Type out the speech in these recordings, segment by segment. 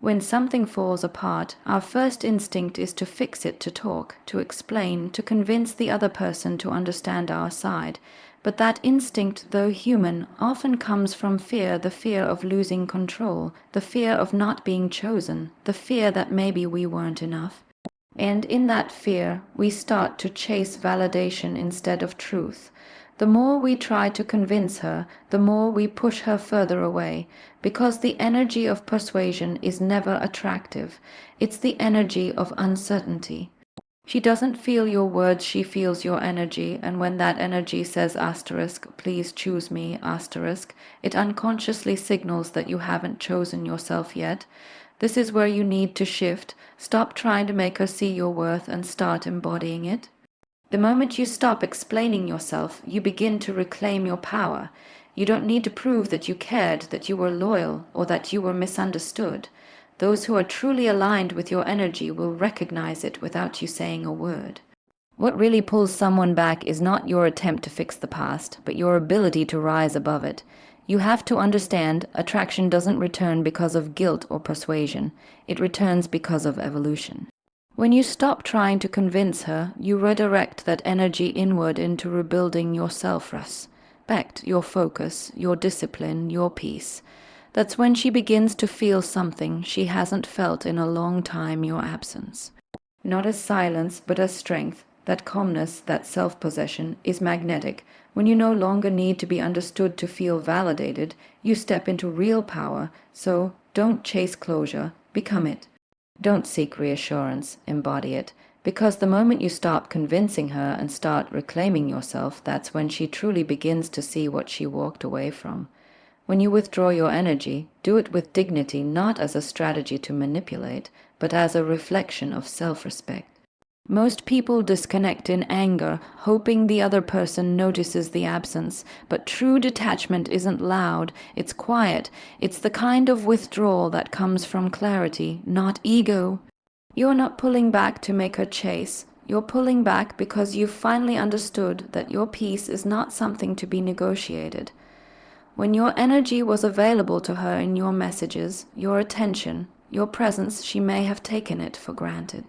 When something falls apart, our first instinct is to fix it, to talk, to explain, to convince the other person to understand our side. But that instinct, though human, often comes from fear, the fear of losing control, the fear of not being chosen, the fear that maybe we weren't enough. And in that fear, we start to chase validation instead of truth. The more we try to convince her, the more we push her further away, because the energy of persuasion is never attractive. It's the energy of uncertainty. She doesn't feel your words, she feels your energy, and when that energy says asterisk, please choose me, asterisk, it unconsciously signals that you haven't chosen yourself yet. This is where you need to shift, stop trying to make her see your worth and start embodying it. The moment you stop explaining yourself, you begin to reclaim your power. You don't need to prove that you cared, that you were loyal, or that you were misunderstood. Those who are truly aligned with your energy will recognize it without you saying a word. What really pulls someone back is not your attempt to fix the past, but your ability to rise above it. You have to understand, attraction doesn't return because of guilt or persuasion. It returns because of evolution. When you stop trying to convince her, you redirect that energy inward into rebuilding your self-respect, your focus, your discipline, your peace. That's when she begins to feel something she hasn't felt in a long time, your absence. Not as silence, but as strength. That calmness, that self-possession, is magnetic. When you no longer need to be understood to feel validated, you step into real power. So, don't chase closure, become it. Don't seek reassurance, embody it. Because the moment you stop convincing her and start reclaiming yourself, that's when she truly begins to see what she walked away from. When you withdraw your energy, do it with dignity, not as a strategy to manipulate, but as a reflection of self-respect. Most people disconnect in anger, hoping the other person notices the absence, but true detachment isn't loud, it's quiet. It's the kind of withdrawal that comes from clarity, not ego. You're not pulling back to make her chase. You're pulling back because you've finally understood that your peace is not something to be negotiated. When your energy was available to her in your messages, your attention, your presence, she may have taken it for granted.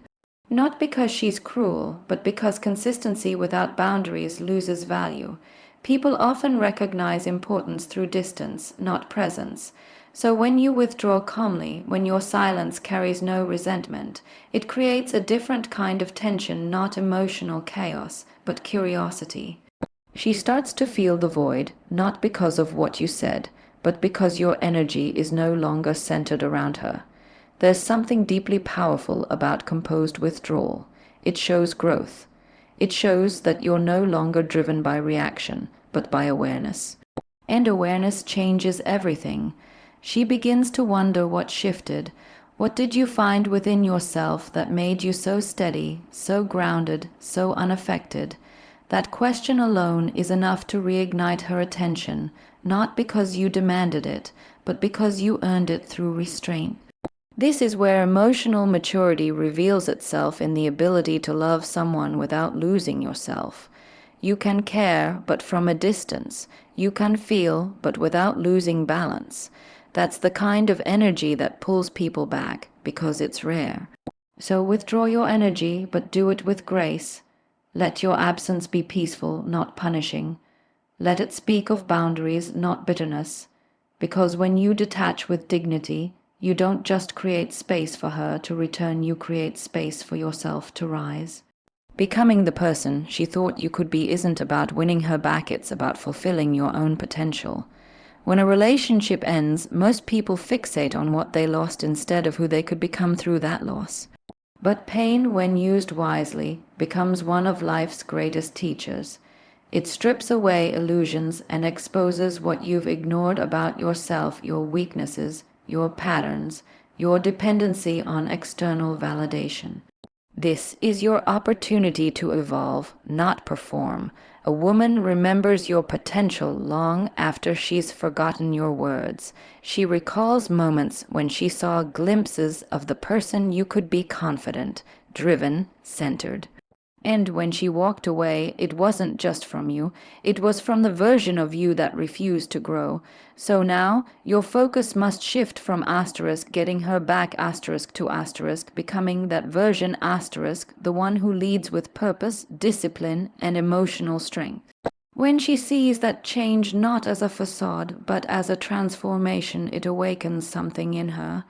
Not because she's cruel, but because consistency without boundaries loses value. People often recognize importance through distance, not presence. So when you withdraw calmly, when your silence carries no resentment, it creates a different kind of tension, not emotional chaos, but curiosity. She starts to feel the void, not because of what you said, but because your energy is no longer centered around her. There's something deeply powerful about composed withdrawal. It shows growth. It shows that you're no longer driven by reaction, but by awareness. And awareness changes everything. She begins to wonder what shifted. What did you find within yourself that made you so steady, so grounded, so unaffected? That question alone is enough to reignite her attention, not because you demanded it, but because you earned it through restraint. This is where emotional maturity reveals itself in the ability to love someone without losing yourself. You can care, but from a distance. You can feel, but without losing balance. That's the kind of energy that pulls people back, because it's rare. So withdraw your energy, but do it with grace. Let your absence be peaceful, not punishing. Let it speak of boundaries, not bitterness. Because when you detach with dignity, you don't just create space for her to return, you create space for yourself to rise. Becoming the person she thought you could be isn't about winning her back, it's about fulfilling your own potential. When a relationship ends, most people fixate on what they lost instead of who they could become through that loss. But pain, when used wisely, becomes one of life's greatest teachers. It strips away illusions and exposes what you've ignored about yourself, your weaknesses, your patterns, your dependency on external validation. This is your opportunity to evolve, not perform. A woman remembers your potential long after she's forgotten your words. She recalls moments when she saw glimpses of the person you could be, confident, driven, centered. And when she walked away, it wasn't just from you, it was from the version of you that refused to grow. So now, your focus must shift from asterisk, getting her back asterisk to asterisk, becoming that version asterisk, the one who leads with purpose, discipline, and emotional strength. When she sees that change not as a facade, but as a transformation, it awakens something in her.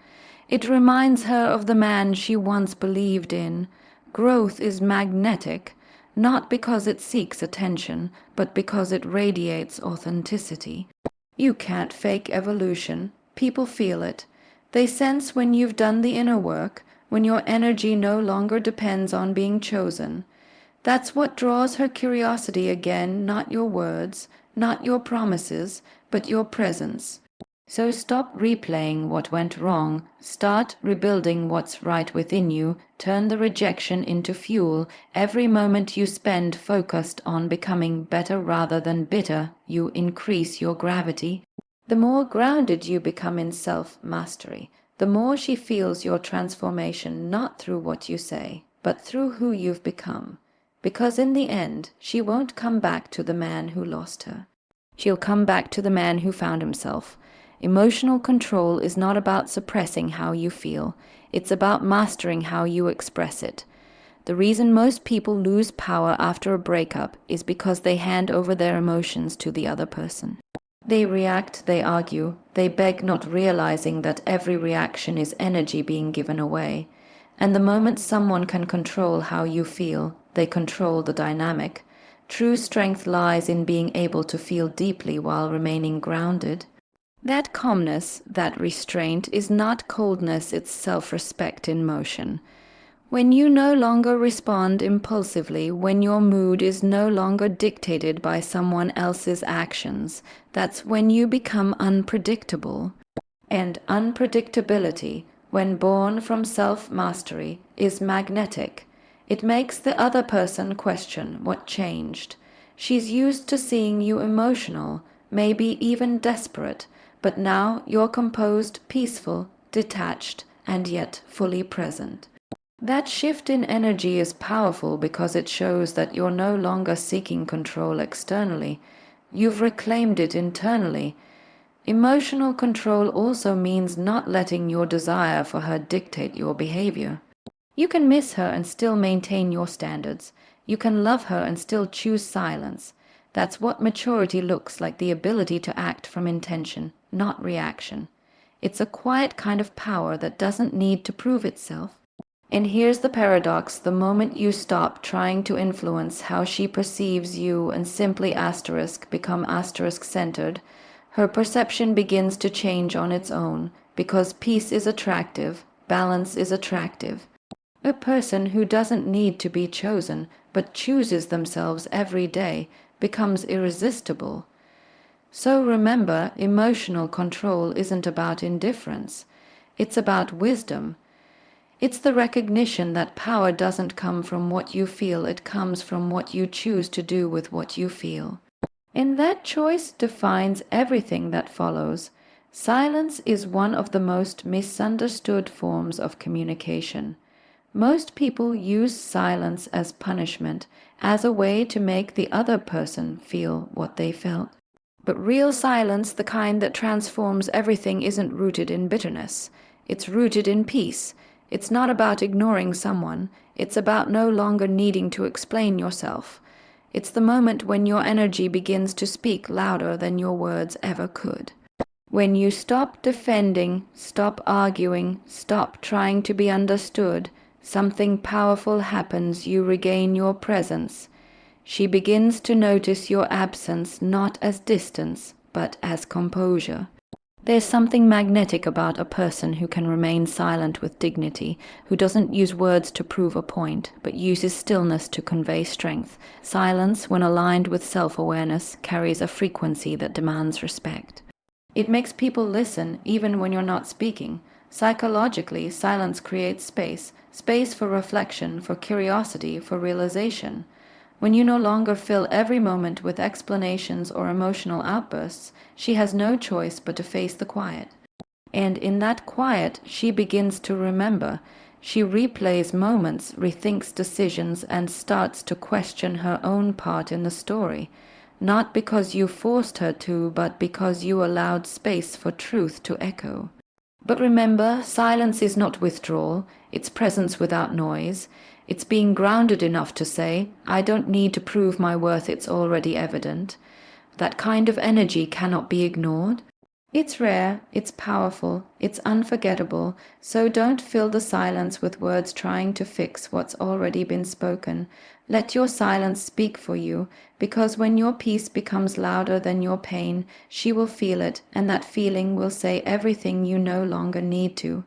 It reminds her of the man she once believed in. Growth is magnetic, not because it seeks attention, but because it radiates authenticity. You can't fake evolution. People feel it. They sense when you've done the inner work, when your energy no longer depends on being chosen. That's what draws her curiosity again, not your words, not your promises, but your presence. So stop replaying what went wrong, start rebuilding what's right within you, turn the rejection into fuel. Every moment you spend focused on becoming better rather than bitter, you increase your gravity. The more grounded you become in self-mastery, the more she feels your transformation not through what you say, but through who you've become. Because in the end, she won't come back to the man who lost her. She'll come back to the man who found himself. Emotional control is not about suppressing how you feel. It's about mastering how you express it. The reason most people lose power after a breakup is because they hand over their emotions to the other person. They react, they argue, they beg, not realizing that every reaction is energy being given away. And the moment someone can control how you feel, they control the dynamic. True strength lies in being able to feel deeply while remaining grounded. That calmness, that restraint, is not coldness, it's self-respect in motion. When you no longer respond impulsively, when your mood is no longer dictated by someone else's actions, that's when you become unpredictable. And unpredictability, when born from self-mastery, is magnetic. It makes the other person question what changed. She's used to seeing you emotional, maybe even desperate, but now you're composed, peaceful, detached, and yet fully present. That shift in energy is powerful because it shows that you're no longer seeking control externally. You've reclaimed it internally. Emotional control also means not letting your desire for her dictate your behavior. You can miss her and still maintain your standards. You can love her and still choose silence. That's what maturity looks like, the ability to act from intention, not reaction. It's a quiet kind of power that doesn't need to prove itself. And here's the paradox: the moment you stop trying to influence how she perceives you and simply become centered, her perception begins to change on its own, because peace is attractive, balance is attractive. A person who doesn't need to be chosen, but chooses themselves every day, becomes irresistible. So remember, emotional control isn't about indifference. It's about wisdom. It's the recognition that power doesn't come from what you feel, it comes from what you choose to do with what you feel. And that choice defines everything that follows. Silence is one of the most misunderstood forms of communication. Most people use silence as punishment, as a way to make the other person feel what they felt. But real silence, the kind that transforms everything, isn't rooted in bitterness. It's rooted in peace. It's not about ignoring someone. It's about no longer needing to explain yourself. It's the moment when your energy begins to speak louder than your words ever could. When you stop defending, stop arguing, stop trying to be understood, something powerful happens. You regain your presence. She begins to notice your absence not as distance, but as composure. There's something magnetic about a person who can remain silent with dignity, who doesn't use words to prove a point, but uses stillness to convey strength. Silence, when aligned with self-awareness, carries a frequency that demands respect. It makes people listen even when you're not speaking. Psychologically, silence creates space for reflection, for curiosity, for realization. When you no longer fill every moment with explanations or emotional outbursts, she has no choice but to face the quiet. And in that quiet, she begins to remember. She replays moments, rethinks decisions, and starts to question her own part in the story. Not because you forced her to, but because you allowed space for truth to echo. But remember, silence is not withdrawal, it's presence without noise. It's being grounded enough to say, I don't need to prove my worth, it's already evident. That kind of energy cannot be ignored. It's rare, it's powerful, it's unforgettable, so don't fill the silence with words trying to fix what's already been spoken. Let your silence speak for you, because when your peace becomes louder than your pain, she will feel it, and that feeling will say everything you no longer need to.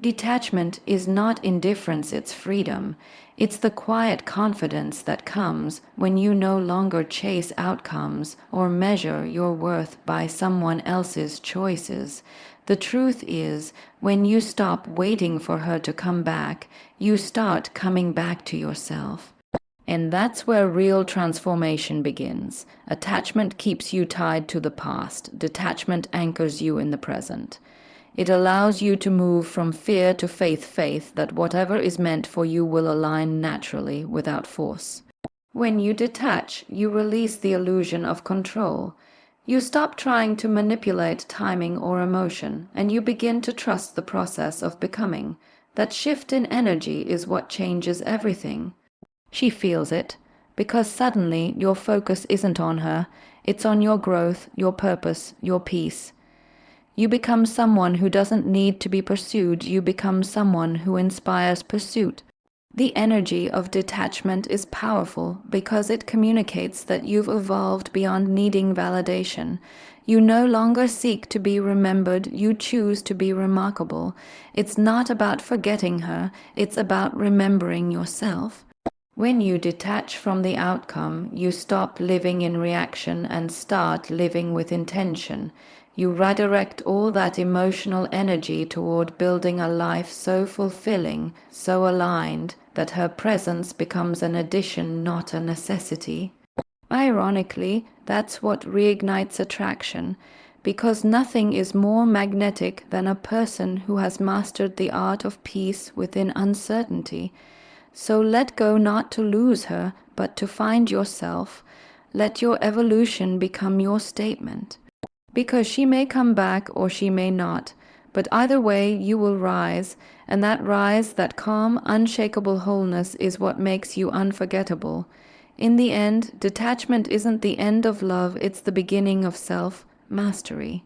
Detachment is not indifference, it's freedom. It's the quiet confidence that comes when you no longer chase outcomes or measure your worth by someone else's choices. The truth is, when you stop waiting for her to come back, you start coming back to yourself. And that's where real transformation begins. Attachment keeps you tied to the past. Detachment anchors you in the present. It allows you to move from fear to faith that whatever is meant for you will align naturally without force. When you detach, you release the illusion of control. You stop trying to manipulate timing or emotion, and you begin to trust the process of becoming. That shift in energy is what changes everything. She feels it, because suddenly your focus isn't on her, it's on your growth, your purpose, your peace. You become someone who doesn't need to be pursued, you become someone who inspires pursuit. The energy of detachment is powerful because it communicates that you've evolved beyond needing validation. You no longer seek to be remembered, you choose to be remarkable. It's not about forgetting her, it's about remembering yourself. When you detach from the outcome, you stop living in reaction and start living with intention. You redirect all that emotional energy toward building a life so fulfilling, so aligned, that her presence becomes an addition, not a necessity. Ironically, that's what reignites attraction, because nothing is more magnetic than a person who has mastered the art of peace within uncertainty. So let go not to lose her, but to find yourself. Let your evolution become your statement. Because she may come back or she may not, but either way you will rise, and that rise, that calm, unshakable wholeness is what makes you unforgettable. In the end, detachment isn't the end of love, it's the beginning of self-mastery.